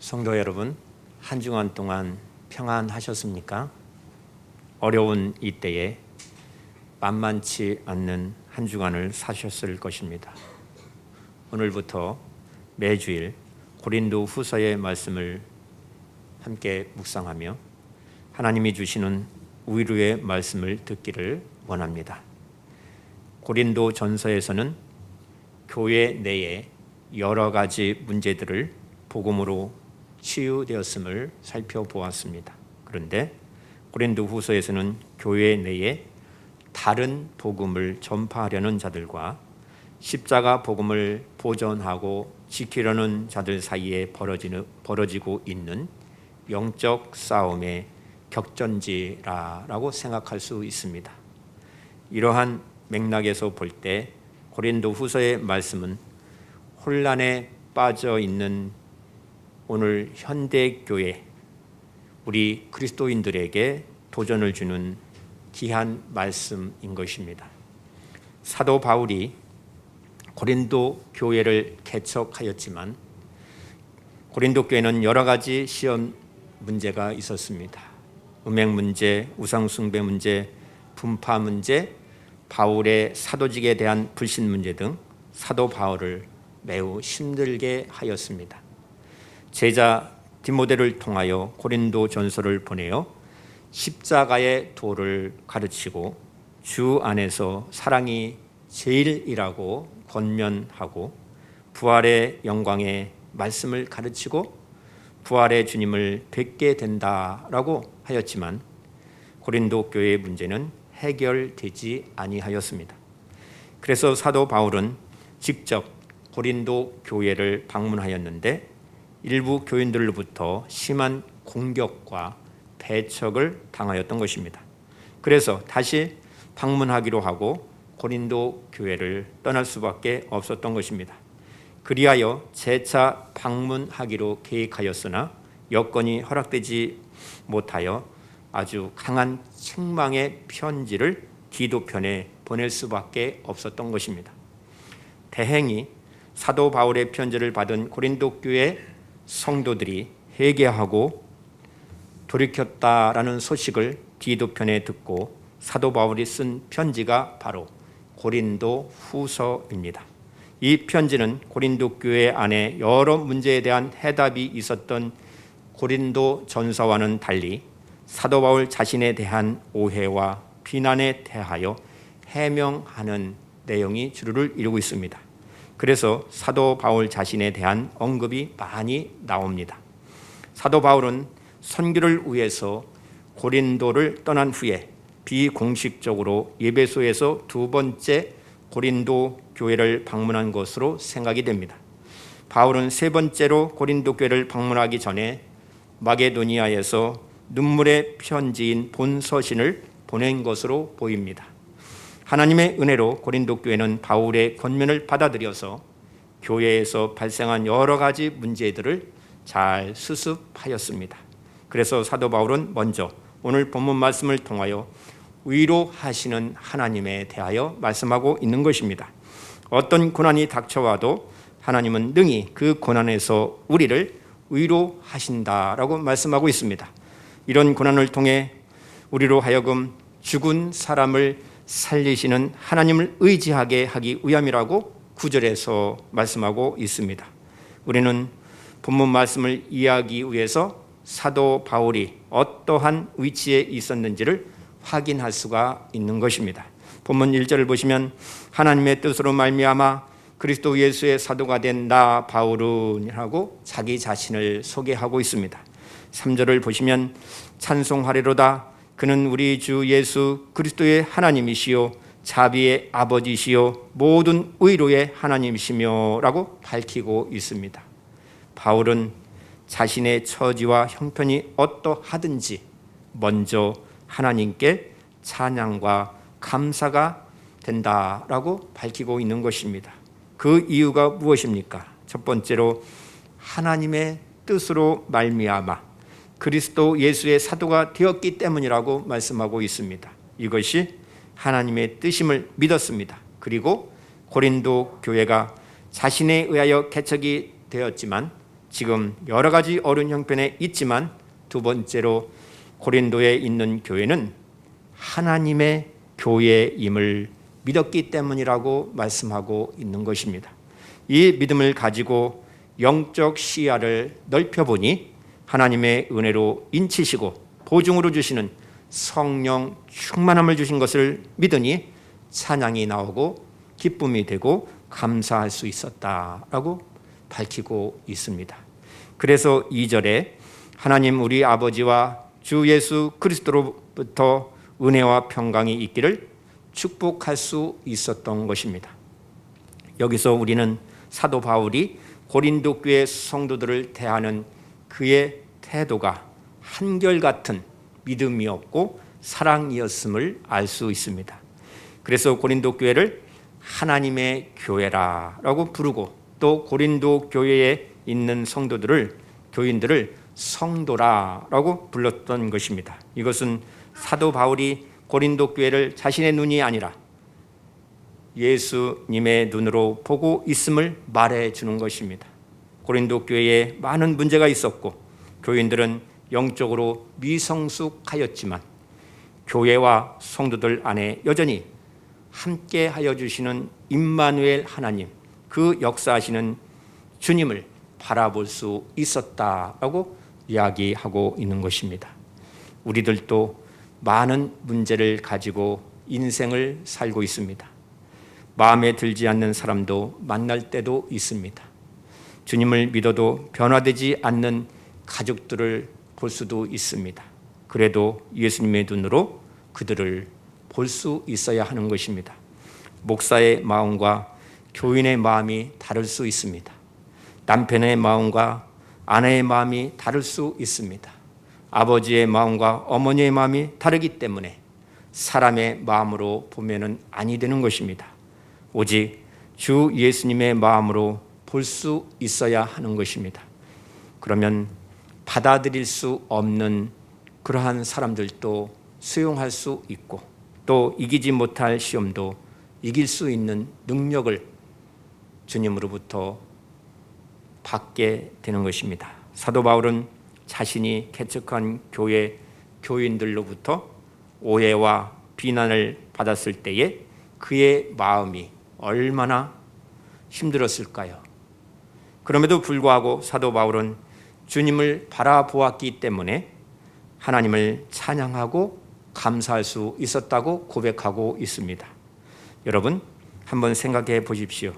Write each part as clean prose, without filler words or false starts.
성도 여러분, 한 주간 동안 평안하셨습니까? 어려운 이때에 만만치 않는 한 주간을 사셨을 것입니다. 오늘부터 매주일 고린도 후서의 말씀을 함께 묵상하며 하나님이 주시는 위로의 말씀을 듣기를 원합니다. 고린도 전서에서는 교회 내에 여러 가지 문제들을 복음으로 치유되었음을 살펴보았습니다. 그런데 고린도 후서에서는 교회 내에 다른 복음을 전파하려는 자들과 십자가 복음을 보존하고 지키려는 자들 사이에 벌어지고 있는 영적 싸움의 격전지라고 생각할 수 있습니다. 이러한 맥락에서 볼 때 고린도 후서의 말씀은 혼란에 빠져 있는 오늘 현대교회 우리 그리스도인들에게 도전을 주는 귀한 말씀인 것입니다. 사도 바울이 고린도 교회를 개척하였지만 고린도 교회는 여러 가지 시험 문제가 있었습니다. 음행 문제, 우상 숭배 문제, 분파 문제, 바울의 사도직에 대한 불신 문제 등 사도 바울을 매우 힘들게 하였습니다. 제자 디모데를 통하여 고린도 전서를 보내어 십자가의 도를 가르치고 주 안에서 사랑이 제일이라고 권면하고 부활의 영광의 말씀을 가르치고 부활의 주님을 뵙게 된다라고 하였지만 고린도 교회의 문제는 해결되지 아니하였습니다. 그래서 사도 바울은 직접 고린도 교회를 방문하였는데 일부 교인들로부터 심한 공격과 배척을 당하였던 것입니다. 그래서 다시 방문하기로 하고 고린도 교회를 떠날 수밖에 없었던 것입니다. 그리하여 재차 방문하기로 계획하였으나 여건이 허락되지 못하여 아주 강한 책망의 편지를 기도편에 보낼 수밖에 없었던 것입니다. 다행히 사도 바울의 편지를 받은 고린도 교회 성도들이 회개하고 돌이켰다라는 소식을 디도편에 듣고 사도 바울이 쓴 편지가 바로 고린도 후서입니다. 이 편지는 고린도 교회 안에 여러 문제에 대한 해답이 있었던 고린도 전서와는 달리 사도 바울 자신에 대한 오해와 비난에 대하여 해명하는 내용이 주류를 이루고 있습니다. 그래서 사도 바울 자신에 대한 언급이 많이 나옵니다. 사도 바울은 선교를 위해서 고린도를 떠난 후에 비공식적으로 에베소에서 두 번째 고린도 교회를 방문한 것으로 생각이 됩니다. 바울은 세 번째로 고린도 교회를 방문하기 전에 마게도니아에서 눈물의 편지인 본서신을 보낸 것으로 보입니다. 하나님의 은혜로 고린도 교회는 바울의 권면을 받아들여서 교회에서 발생한 여러 가지 문제들을 잘 수습하였습니다. 그래서 사도 바울은 먼저 오늘 본문 말씀을 통하여 위로하시는 하나님에 대하여 말씀하고 있는 것입니다. 어떤 고난이 닥쳐와도 하나님은 능히 그 고난에서 우리를 위로하신다라고 말씀하고 있습니다. 이런 고난을 통해 우리로 하여금 죽은 사람을 살리시는 하나님을 의지하게 하기 위함이라고 9절에서 말씀하고 있습니다. 우리는 본문 말씀을 이해하기 위해서 사도 바울이 어떠한 위치에 있었는지를 확인할 수가 있는 것입니다. 본문 1절을 보시면 하나님의 뜻으로 말미암아 그리스도 예수의 사도가 된 나 바울은 하고 자기 자신을 소개하고 있습니다. 3절을 보시면 찬송하리로다 그는 우리 주 예수 그리스도의 하나님이시요 자비의 아버지시요 모든 의로의 하나님이시며 라고 밝히고 있습니다. 바울은 자신의 처지와 형편이 어떠하든지 먼저 하나님께 찬양과 감사가 된다라고 밝히고 있는 것입니다. 그 이유가 무엇입니까? 첫 번째로 하나님의 뜻으로 말미암아 그리스도 예수의 사도가 되었기 때문이라고 말씀하고 있습니다. 이것이 하나님의 뜻임을 믿었습니다. 그리고 고린도 교회가 자신에 의하여 개척이 되었지만 지금 여러 가지 어려운 형편에 있지만 두 번째로 고린도에 있는 교회는 하나님의 교회임을 믿었기 때문이라고 말씀하고 있는 것입니다. 이 믿음을 가지고 영적 시야를 넓혀보니 하나님의 은혜로 인치시고 보증으로 주시는 성령 충만함을 주신 것을 믿으니 찬양이 나오고 기쁨이 되고 감사할 수 있었다라고 밝히고 있습니다. 그래서 2절에 하나님 우리 아버지와 주 예수 그리스도로부터 은혜와 평강이 있기를 축복할 수 있었던 것입니다. 여기서 우리는 사도 바울이 고린도 교회 성도들을 대하는 그의 태도가 한결같은 믿음이었고 사랑이었음을 알 수 있습니다. 그래서 고린도 교회를 하나님의 교회라고 부르고 또 고린도 교회에 있는 교인들을 성도라고 불렀던 것입니다. 이것은 사도 바울이 고린도 교회를 자신의 눈이 아니라 예수님의 눈으로 보고 있음을 말해주는 것입니다. 고린도 교회에 많은 문제가 있었고 교인들은 영적으로 미성숙하였지만 교회와 성도들 안에 여전히 함께 하여 주시는 임마누엘 하나님, 그 역사하시는 주님을 바라볼 수 있었다라고 이야기하고 있는 것입니다. 우리들도 많은 문제를 가지고 인생을 살고 있습니다. 마음에 들지 않는 사람도 만날 때도 있습니다. 주님을 믿어도 변화되지 않는 가족들을 볼 수도 있습니다. 그래도 예수님의 눈으로 그들을 볼 수 있어야 하는 것입니다. 목사의 마음과 교인의 마음이 다를 수 있습니다. 남편의 마음과 아내의 마음이 다를 수 있습니다. 아버지의 마음과 어머니의 마음이 다르기 때문에 사람의 마음으로 보면은 아니 되는 것입니다. 오직 주 예수님의 마음으로 볼 수 있어야 하는 것입니다. 그러면 받아들일 수 없는 그러한 사람들도 수용할 수 있고 또 이기지 못할 시험도 이길 수 있는 능력을 주님으로부터 받게 되는 것입니다. 사도 바울은 자신이 개척한 교회 교인들로부터 오해와 비난을 받았을 때에 그의 마음이 얼마나 힘들었을까요? 그럼에도 불구하고 사도 바울은 주님을 바라보았기 때문에 하나님을 찬양하고 감사할 수 있었다고 고백하고 있습니다. 여러분 한번 생각해 보십시오.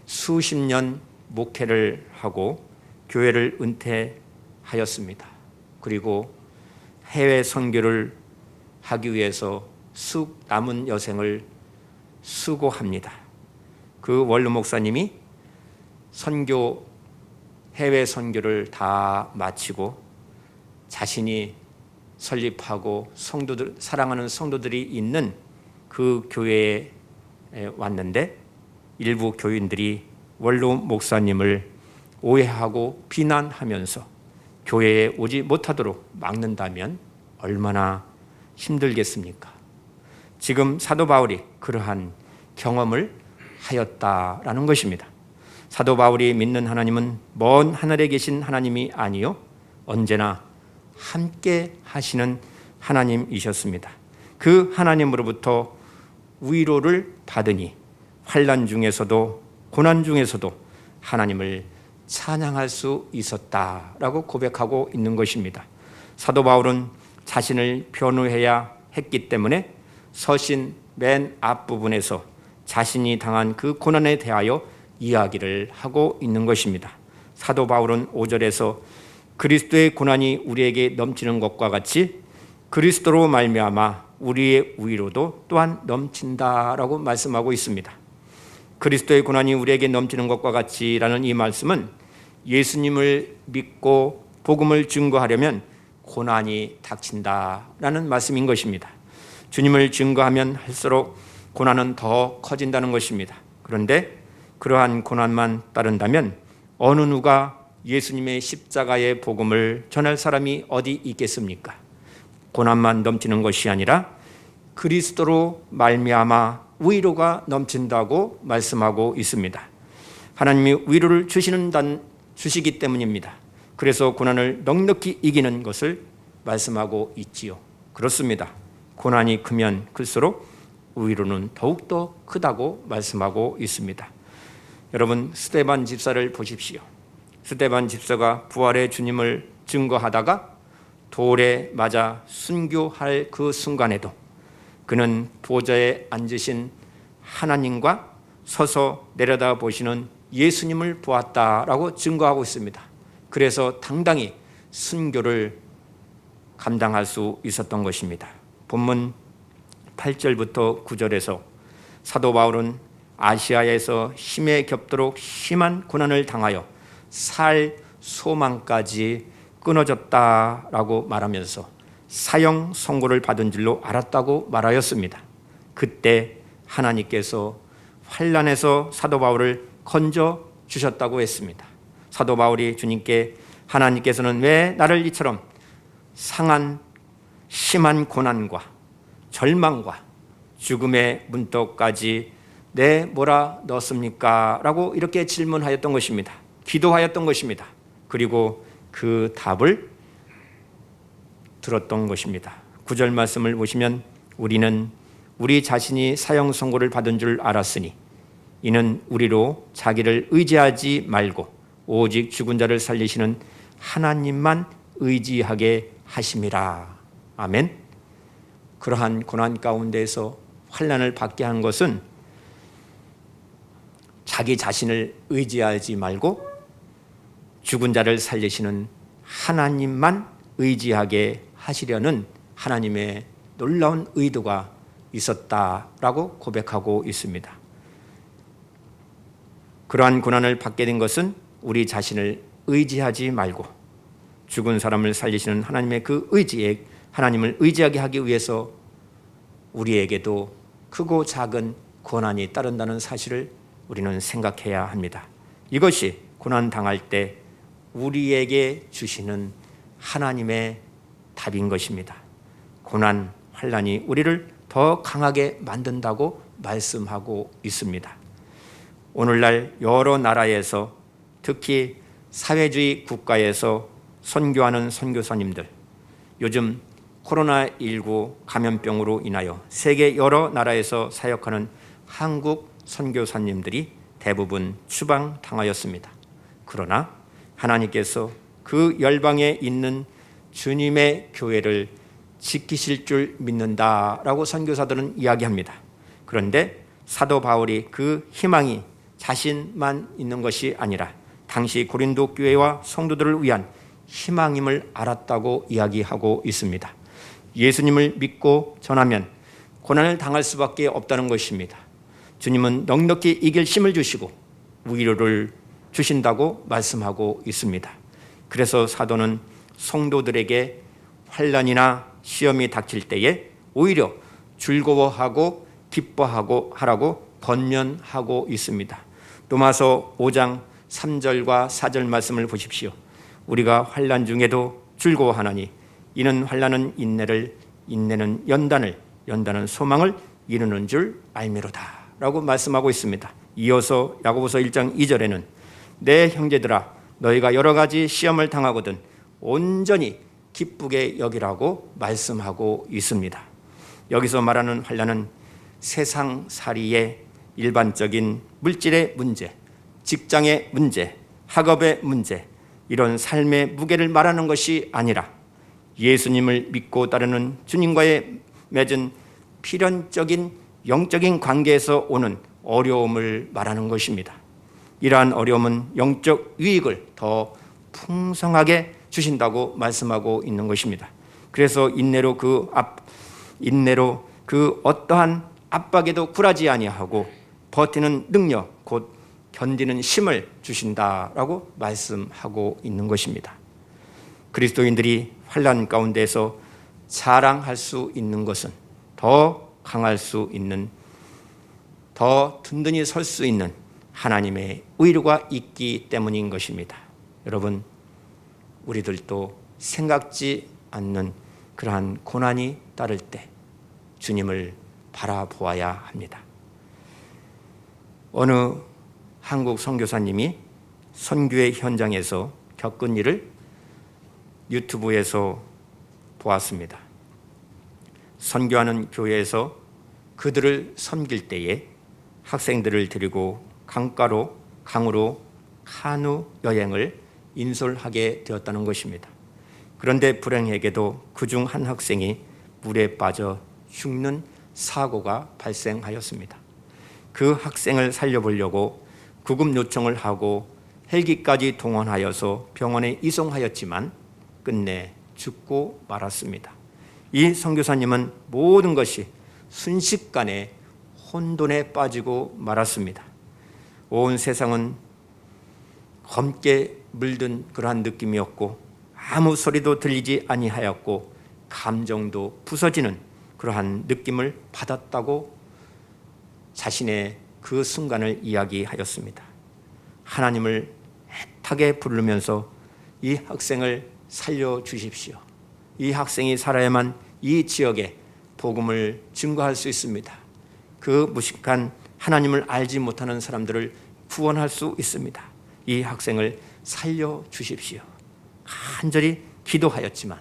수십 년 목회를 하고 교회를 은퇴하였습니다. 그리고 해외 선교를 하기 위해서 남은 여생을 수고합니다. 그 원로 목사님이 해외 선교를 다 마치고 자신이 설립하고 사랑하는 성도들이 있는 그 교회에 왔는데 일부 교인들이 원로 목사님을 오해하고 비난하면서 교회에 오지 못하도록 막는다면 얼마나 힘들겠습니까? 지금 사도 바울이 그러한 경험을 하였다라는 것입니다. 사도 바울이 믿는 하나님은 먼 하늘에 계신 하나님이 아니요 언제나 함께 하시는 하나님이셨습니다. 그 하나님으로부터 위로를 받으니 환난 중에서도 고난 중에서도 하나님을 찬양할 수 있었다라고 고백하고 있는 것입니다. 사도 바울은 자신을 변호해야 했기 때문에 서신 맨 앞부분에서 자신이 당한 그 고난에 대하여 이야기를 하고 있는 것입니다. 사도 바울은 5절에서 그리스도의 고난이 우리에게 넘치는 것과 같이 그리스도로 말미암아 우리의 위로도 또한 넘친다라고 말씀하고 있습니다. 그리스도의 고난이 우리에게 넘치는 것과 같이라는 이 말씀은 예수님을 믿고 복음을 증거하려면 고난이 닥친다라는 말씀인 것입니다. 주님을 증거하면 할수록 고난은 더 커진다는 것입니다. 그런데 그러한 고난만 따른다면 어느 누가 예수님의 십자가의 복음을 전할 사람이 어디 있겠습니까? 고난만 넘치는 것이 아니라 그리스도로 말미암아 위로가 넘친다고 말씀하고 있습니다. 하나님이 위로를 주시기 때문입니다. 그래서 고난을 넉넉히 이기는 것을 말씀하고 있지요. 그렇습니다. 고난이 크면 클수록 위로는 더욱더 크다고 말씀하고 있습니다. 여러분, 스데반 집사를 보십시오. 스데반 집사가 부활의 주님을 증거하다가 돌에 맞아 순교할 그 순간에도 그는 보좌에 앉으신 하나님과 서서 내려다 보시는 예수님을 보았다라고 증거하고 있습니다. 그래서 당당히 순교를 감당할 수 있었던 것입니다. 본문 8절부터 9절에서 사도 바울은 아시아에서 힘에 겹도록 심한 고난을 당하여 살 소망까지 끊어졌다라고 말하면서 사형 선고를 받은 줄로 알았다고 말하였습니다. 그때 하나님께서 환난에서 사도 바울을 건져 주셨다고 했습니다. 사도 바울이 주님께 하나님께서는 왜 나를 이처럼 상한 심한 고난과 절망과 죽음의 문턱까지 내몰아 넣었습니까? 라고 이렇게 질문하였던 것입니다. 기도하였던 것입니다. 그리고 그 답을 들었던 것입니다. 9절 말씀을 보시면 우리는 우리 자신이 사형 선고를 받은 줄 알았으니 이는 우리로 자기를 의지하지 말고 오직 죽은 자를 살리시는 하나님만 의지하게 하심이라. 아멘. 그러한 고난 가운데에서 환난을 받게 한 것은 자기 자신을 의지하지 말고 죽은 자를 살리시는 하나님만 의지하게 하시려는 하나님의 놀라운 의도가 있었다라고 고백하고 있습니다. 그러한 고난을 받게 된 것은 우리 자신을 의지하지 말고 죽은 사람을 살리시는 하나님의 그 의지에 하나님을 의지하게 하기 위해서 우리에게도 크고 작은 고난이 따른다는 사실을 우리는 생각해야 합니다. 이것이 고난 당할 때 우리에게 주시는 하나님의 답인 것입니다. 고난, 환난이 우리를 더 강하게 만든다고 말씀하고 있습니다. 오늘날 여러 나라에서 특히 사회주의 국가에서 선교하는 선교사님들, 요즘 코로나19 감염병으로 인하여 세계 여러 나라에서 사역하는 한국 선교사님들이 대부분 추방당하였습니다. 그러나 하나님께서 그 열방에 있는 주님의 교회를 지키실 줄 믿는다라고 선교사들은 이야기합니다. 그런데 사도 바울이 그 희망이 자신만 있는 것이 아니라 당시 고린도 교회와 성도들을 위한 희망임을 알았다고 이야기하고 있습니다. 예수님을 믿고 전하면 고난을 당할 수밖에 없다는 것입니다. 주님은 넉넉히 이길 힘을 주시고 위로를 주신다고 말씀하고 있습니다. 그래서 사도는 성도들에게 환난이나 시험이 닥칠 때에 오히려 즐거워하고 기뻐하고 하라고 권면하고 있습니다. 로마서 5장 3절과 4절 말씀을 보십시오. 우리가 환난 중에도 즐거워하나니 이는 환난은 인내를, 인내는 연단을, 연단은 소망을 이루는 줄 알미로다 라고 말씀하고 있습니다. 이어서 야고보서 1장 2절에는 내 형제들아 너희가 여러 가지 시험을 당하거든 온전히 기쁘게 여기라고 말씀하고 있습니다. 여기서 말하는 환난은 세상살이의 일반적인 물질의 문제, 직장의 문제, 학업의 문제, 이런 삶의 무게를 말하는 것이 아니라 예수님을 믿고 따르는 주님과의 맺은 필연적인 영적인 관계에서 오는 어려움을 말하는 것입니다. 이러한 어려움은 영적 유익을 더 풍성하게 주신다고 말씀하고 있는 것입니다. 그래서 인내로 그 어떠한 압박에도 굴하지 아니하고 버티는 능력, 곧 견디는 힘을 주신다라고 말씀하고 있는 것입니다. 그리스도인들이 환난 가운데서 자랑할 수 있는 것은 더 강할 수 있는, 더 든든히 설 수 있는 하나님의 의로가 있기 때문인 것입니다. 여러분, 우리들도 생각지 않는 그러한 고난이 따를 때 주님을 바라보아야 합니다. 어느 한국 선교사님이 선교의 현장에서 겪은 일을 유튜브에서 보았습니다. 선교하는 교회에서 그들을 섬길 때에 학생들을 데리고 강으로 카누 여행을 인솔하게 되었다는 것입니다. 그런데 불행하게도 그중 한 학생이 물에 빠져 죽는 사고가 발생하였습니다. 그 학생을 살려보려고 구급 요청을 하고 헬기까지 동원하여서 병원에 이송하였지만 끝내 죽고 말았습니다. 이 선교사님은 모든 것이 순식간에 혼돈에 빠지고 말았습니다. 온 세상은 검게 물든 그러한 느낌이었고 아무 소리도 들리지 아니하였고 감정도 부서지는 그러한 느낌을 받았다고 자신의 그 순간을 이야기하였습니다. 하나님을 애타게 부르면서 이 학생을 살려주십시오. 이 학생이 살아야만 이 지역에 복음을 증거할 수 있습니다. 그 무식한 하나님을 알지 못하는 사람들을 구원할 수 있습니다. 이 학생을 살려주십시오. 간절히 기도하였지만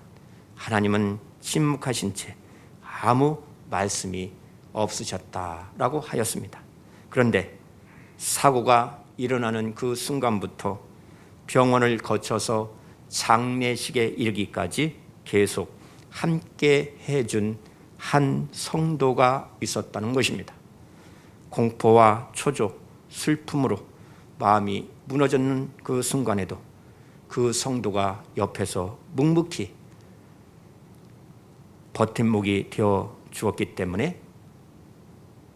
하나님은 침묵하신 채 아무 말씀이 없으셨다라고 하였습니다. 그런데 사고가 일어나는 그 순간부터 병원을 거쳐서 장례식에 이르기까지 계속 함께 해준 한 성도가 있었다는 것입니다. 공포와 초조, 슬픔으로 마음이 무너졌는 그 순간에도 그 성도가 옆에서 묵묵히 버팀목이 되어 주었기 때문에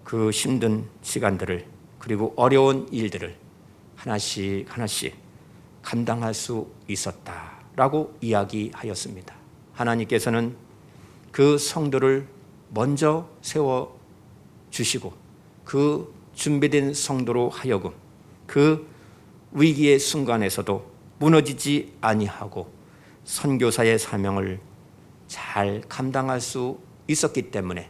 그 힘든 시간들을 그리고 어려운 일들을 하나씩 감당할 수 있었다라고 이야기하였습니다. 하나님께서는 그 성도를 먼저 세워주시고 그 준비된 성도로 하여금 그 위기의 순간에서도 무너지지 아니하고 선교사의 사명을 잘 감당할 수 있었기 때문에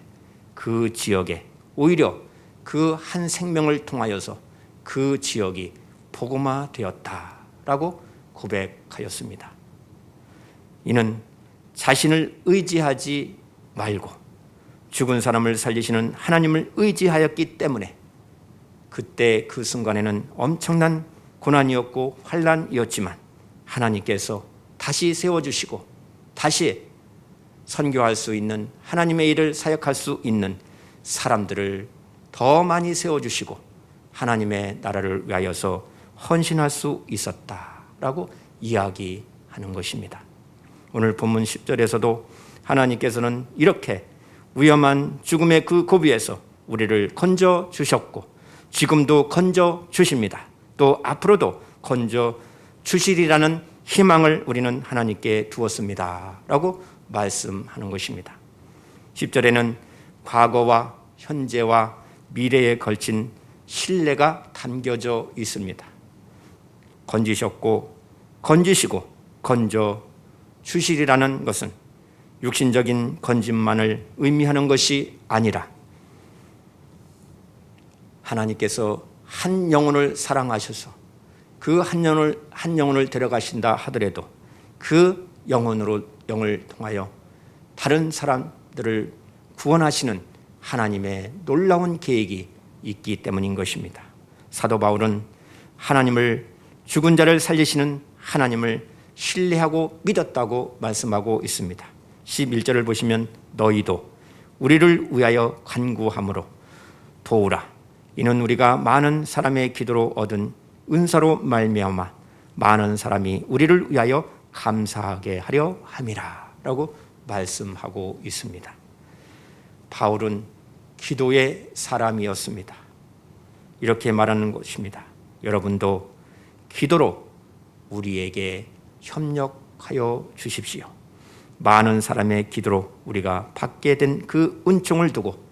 그 지역에 오히려 그 한 생명을 통하여서 그 지역이 복음화되었다라고 고백하였습니다. 이는 자신을 의지하지 말고 죽은 사람을 살리시는 하나님을 의지하였기 때문에 그때 그 순간에는 엄청난 고난이었고 환난이었지만 하나님께서 다시 세워주시고 다시 선교할 수 있는 하나님의 일을 사역할 수 있는 사람들을 더 많이 세워주시고 하나님의 나라를 위하여서 헌신할 수 있었다라고 이야기하는 것입니다. 오늘 본문 10절에서도 하나님께서는 이렇게 위험한 죽음의 그 고비에서 우리를 건져 주셨고 지금도 건져 주십니다. 또 앞으로도 건져 주시리라는 희망을 우리는 하나님께 두었습니다 라고 말씀하는 것입니다. 10절에는 과거와 현재와 미래에 걸친 신뢰가 담겨져 있습니다. 건지셨고 건지시고 건져 주시리라는 것은 육신적인 건짐만을 의미하는 것이 아니라 하나님께서 한 영혼을 사랑하셔서 그 한 영혼을 데려가신다 하더라도 그 영을 통하여 다른 사람들을 구원하시는 하나님의 놀라운 계획이 있기 때문인 것입니다. 사도 바울은 하나님을 죽은 자를 살리시는 하나님을 신뢰하고 믿었다고 말씀하고 있습니다. 11절을 보시면 너희도 우리를 위하여 간구함으로 도우라. 이는 우리가 많은 사람의 기도로 얻은 은사로 말미암아 많은 사람이 우리를 위하여 감사하게 하려 함이라 라고 말씀하고 있습니다. 바울은 기도의 사람이었습니다. 이렇게 말하는 것입니다. 여러분도 기도로 우리에게 협력하여 주십시오. 많은 사람의 기도로 우리가 받게 된 그 은총을 두고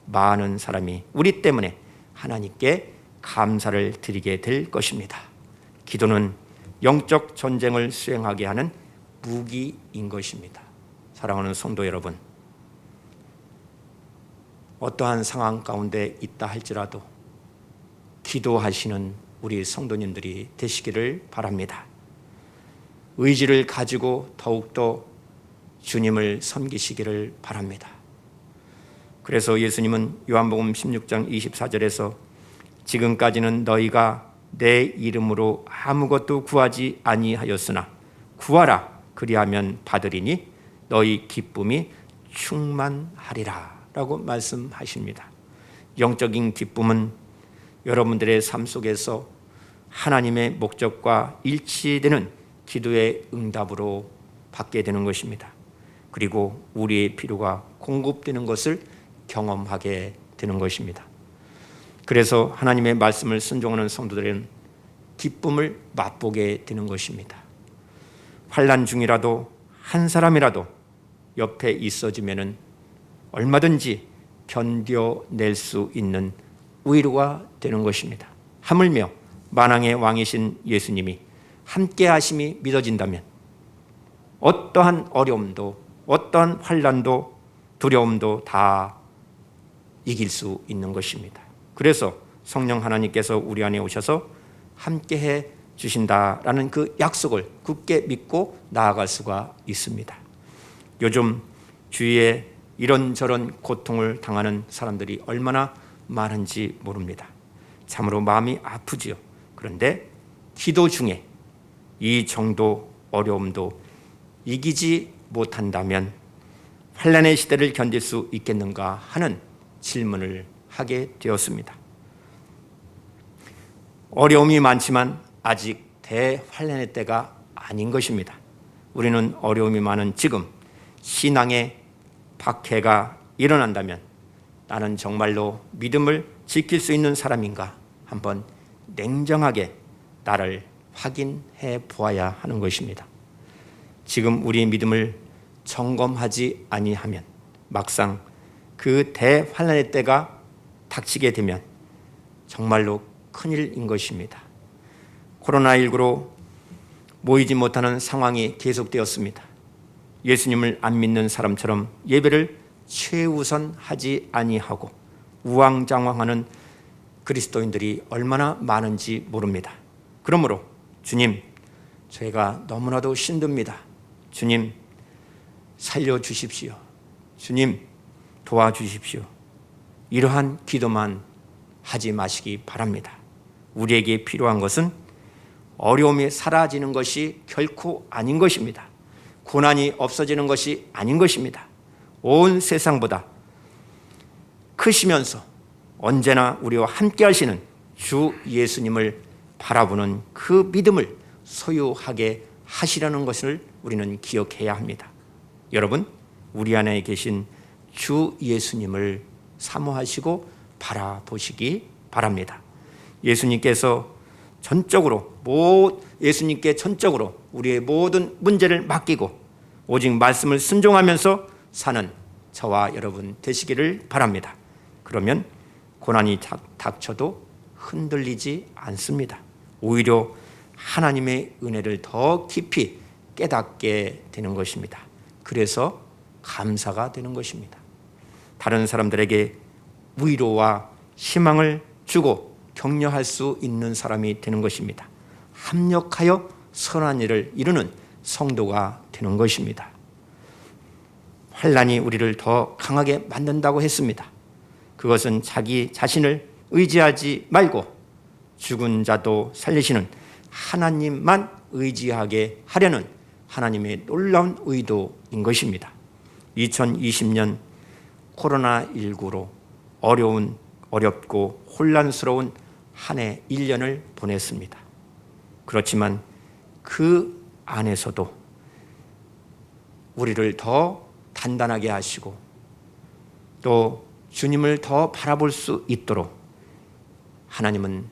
많은 사람이 우리 때문에 하나님께 감사를 드리게 될 것입니다. 기도는 영적 전쟁을 수행하게 하는 무기인 것입니다. 사랑하는 성도 여러분, 어떠한 상황 가운데 있다 할지라도 기도하시는 우리 성도님들이 되시기를 바랍니다. 의지를 가지고 더욱더 주님을 섬기시기를 바랍니다. 그래서 예수님은 요한복음 16장 24절에서 지금까지는 너희가 내 이름으로 아무것도 구하지 아니하였으나 구하라 그리하면 받으리니 너희 기쁨이 충만하리라 라고 말씀하십니다. 영적인 기쁨은 여러분들의 삶 속에서 하나님의 목적과 일치되는 기도의 응답으로 받게 되는 것입니다. 그리고 우리의 필요가 공급되는 것을 경험하게 되는 것입니다. 그래서 하나님의 말씀을 순종하는 성도들은 기쁨을 맛보게 되는 것입니다. 환난 중이라도 한 사람이라도 옆에 있어주면은 얼마든지 견뎌낼 수 있는 위로가 되는 것입니다. 하물며 만왕의 왕이신 예수님이 함께 하심이 믿어진다면 어떠한 어려움도 어떠한 환난도 두려움도 다 이길 수 있는 것입니다. 그래서 성령 하나님께서 우리 안에 오셔서 함께해 주신다라는 그 약속을 굳게 믿고 나아갈 수가 있습니다. 요즘 주위에 이런저런 고통을 당하는 사람들이 얼마나 많은지 모릅니다. 참으로 마음이 아프지요. 그런데 기도 중에 이 정도 어려움도 이기지 못한다면 환난의 시대를 견딜 수 있겠는가 하는 질문을 하게 되었습니다. 어려움이 많지만 아직 대환난의 때가 아닌 것입니다. 우리는 어려움이 많은 지금 신앙의 박해가 일어난다면 나는 정말로 믿음을 지킬 수 있는 사람인가 한번 냉정하게 나를 확인해 보아야 하는 것입니다. 지금 우리의 믿음을 점검하지 아니하면 막상 그 대환난의 때가 닥치게 되면 정말로 큰일인 것입니다. 코로나19로 모이지 못하는 상황이 계속되었습니다. 예수님을 안 믿는 사람처럼 예배를 최우선하지 아니하고 우왕좌왕하는 그리스도인들이 얼마나 많은지 모릅니다. 그러므로 주님, 저희가 너무나도 힘듭니다. 주님, 살려주십시오. 주님, 도와주십시오. 이러한 기도만 하지 마시기 바랍니다. 우리에게 필요한 것은 어려움이 사라지는 것이 결코 아닌 것입니다. 고난이 없어지는 것이 아닌 것입니다. 온 세상보다 크시면서 언제나 우리와 함께 하시는 주 예수님을 바라보는 그 믿음을 소유하게 하시려는 것을 우리는 기억해야 합니다. 여러분, 우리 안에 계신 주 예수님을 사모하시고 바라보시기 바랍니다. 예수님께 전적으로 우리의 모든 문제를 맡기고 오직 말씀을 순종하면서 사는 저와 여러분 되시기를 바랍니다. 그러면 고난이 닥쳐도 흔들리지 않습니다. 오히려 하나님의 은혜를 더 깊이 깨닫게 되는 것입니다. 그래서 감사가 되는 것입니다. 다른 사람들에게 위로와 희망을 주고 격려할 수 있는 사람이 되는 것입니다. 합력하여 선한 일을 이루는 성도가 되는 것입니다. 환난이 우리를 더 강하게 만든다고 했습니다. 그것은 자기 자신을 의지하지 말고 죽은 자도 살리시는 하나님만 의지하게 하려는 하나님의 놀라운 의도인 것입니다. 2020년 코로나19로 어렵고 혼란스러운 한 해 1년을 보냈습니다. 그렇지만 그 안에서도 우리를 더 단단하게 하시고 또 주님을 더 바라볼 수 있도록 하나님은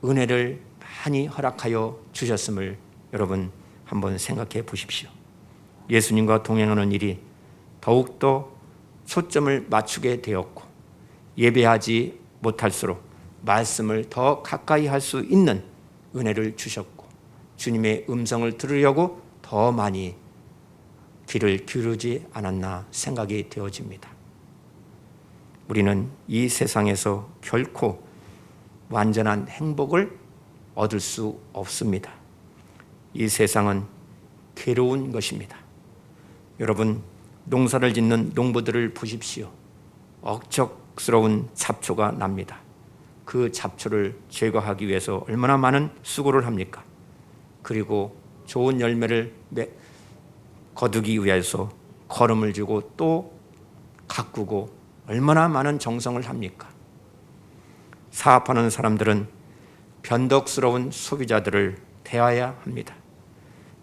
은혜를 많이 허락하여 주셨음을 여러분 한번 생각해 보십시오. 예수님과 동행하는 일이 더욱더 초점을 맞추게 되었고 예배하지 못할수록 말씀을 더 가까이 할 수 있는 은혜를 주셨고 주님의 음성을 들으려고 더 많이 귀를 기울이지 않았나 생각이 되어집니다. 우리는 이 세상에서 결코 완전한 행복을 얻을 수 없습니다. 이 세상은 괴로운 것입니다. 여러분, 농사를 짓는 농부들을 보십시오. 억척스러운 잡초가 납니다. 그 잡초를 제거하기 위해서 얼마나 많은 수고를 합니까? 그리고 좋은 열매를 거두기 위해서 거름을 주고 또 가꾸고 얼마나 많은 정성을 합니까? 사업하는 사람들은 변덕스러운 소비자들을 대해야 합니다.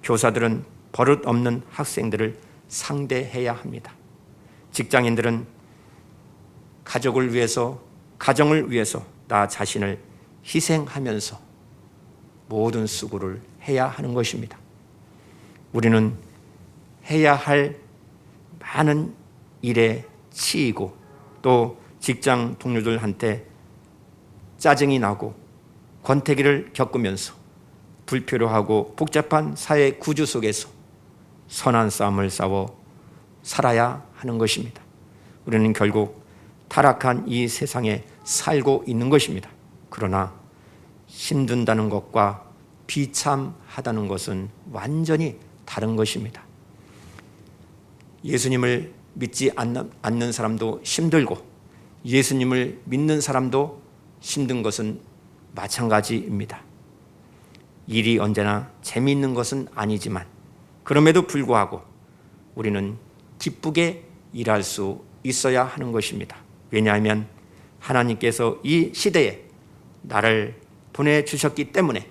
교사들은 버릇 없는 학생들을 상대해야 합니다. 직장인들은 가족을 위해서, 가정을 위해서 나 자신을 희생하면서 모든 수고를 해야 하는 것입니다. 우리는 해야 할 많은 일에 치이고 또 직장 동료들한테 짜증이 나고 권태기를 겪으면서 불필요하고 복잡한 사회 구조 속에서 선한 싸움을 싸워 살아야 하는 것입니다. 우리는 결국 타락한 이 세상에 살고 있는 것입니다. 그러나 힘든다는 것과 비참하다는 것은 완전히 다른 것입니다. 예수님을 믿지 않는 사람도 힘들고 예수님을 믿는 사람도 힘든 것은 마찬가지입니다. 일이 언제나 재미있는 것은 아니지만 그럼에도 불구하고 우리는 기쁘게 일할 수 있어야 하는 것입니다. 왜냐하면 하나님께서 이 시대에 나를 보내주셨기 때문에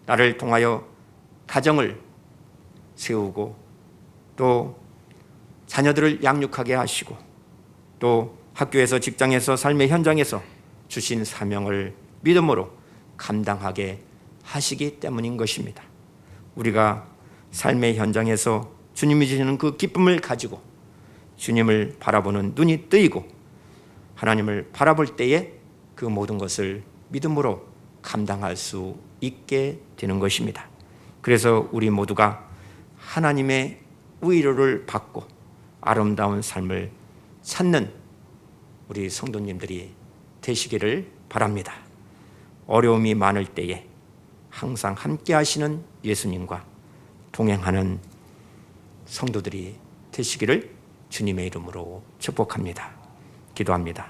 나를 통하여 가정을 세우고 또 자녀들을 양육하게 하시고 또 학교에서 직장에서 삶의 현장에서 주신 사명을 믿음으로 감당하게 하시기 때문인 것입니다. 우리가 삶의 현장에서 주님이 주시는 그 기쁨을 가지고 주님을 바라보는 눈이 뜨이고 하나님을 바라볼 때에 그 모든 것을 믿음으로 감당할 수 있게 되는 것입니다. 그래서 우리 모두가 하나님의 위로를 받고 아름다운 삶을 찾는 우리 성도님들이 되시기를 바랍니다. 어려움이 많을 때에 항상 함께 하시는 예수님과 동행하는 성도들이 되시기를 주님의 이름으로 축복합니다. 기도합니다.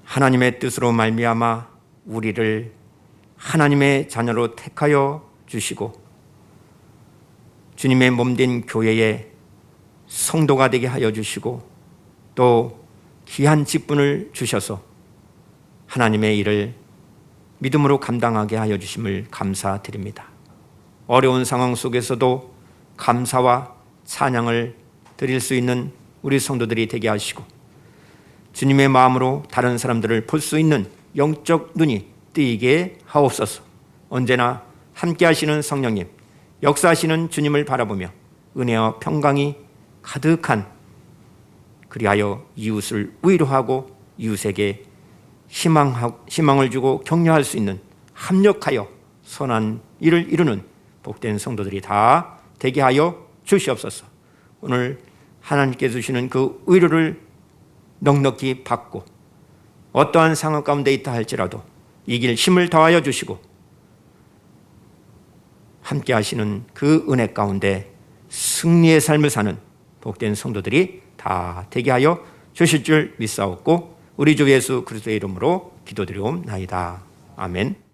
하나님의 뜻으로 말미암아 우리를 하나님의 자녀로 택하여 주시고 주님의 몸된 교회의 성도가 되게 하여 주시고 또 귀한 직분을 주셔서 하나님의 일을 믿음으로 감당하게 하여 주심을 감사드립니다. 어려운 상황 속에서도 감사와 찬양을 드릴 수 있는 우리 성도들이 되게 하시고 주님의 마음으로 다른 사람들을 볼 수 있는 영적 눈이 뜨이게 하옵소서. 언제나 함께 하시는 성령님, 역사하시는 주님을 바라보며 은혜와 평강이 가득한 그리하여 이웃을 위로하고 이웃에게 희망을 주고 격려할 수 있는 합력하여 선한 일을 이루는 복된 성도들이 다 되게 하여 주시옵소서. 오늘 하나님께 주시는 그 위로를 넉넉히 받고 어떠한 상황 가운데 있다 할지라도 이길 힘을 더하여 주시고 함께 하시는 그 은혜 가운데 승리의 삶을 사는 복된 성도들이 다 되게 하여 주실 줄 믿사옵고 우리 주 예수 그리스도의 이름으로 기도드리옵나이다. 아멘.